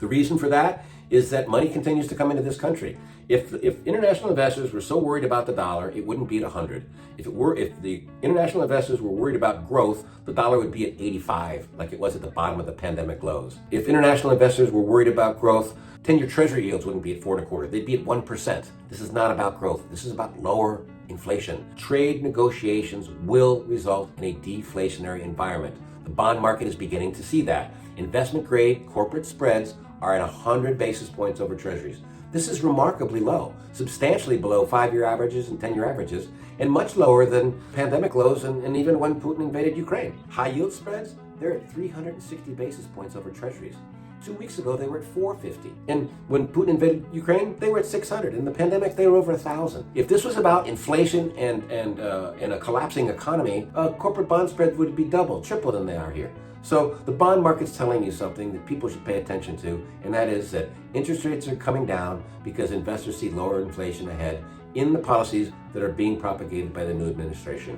The reason for that is that money continues to come into this country. If international investors were so worried about the dollar, it wouldn't be at 100. If the international investors were worried about growth, the dollar would be at 85, like it was at the bottom of the pandemic lows. If international investors were worried about growth, 10-year treasury yields wouldn't be at 4.25. They'd be at 1%. This is not about growth. This is about lower inflation. Trade negotiations will result in a deflationary environment. The bond market is beginning to see that. Investment grade corporate spreads are at 100 basis points over treasuries. This is remarkably low, substantially below 5-year averages and 10-year averages, and much lower than pandemic lows and even when Putin invaded Ukraine. High yield spreads, they're at 360 basis points over treasuries. 2 weeks ago, they were at 450. And when Putin invaded Ukraine, they were at 600. In the pandemic, they were over 1,000. If this was about inflation and a collapsing economy, corporate bond spreads would be double, triple than they are here. So the bond market's telling you something that people should pay attention to, and that is that interest rates are coming down because investors see lower inflation ahead in the policies that are being propagated by the new administration.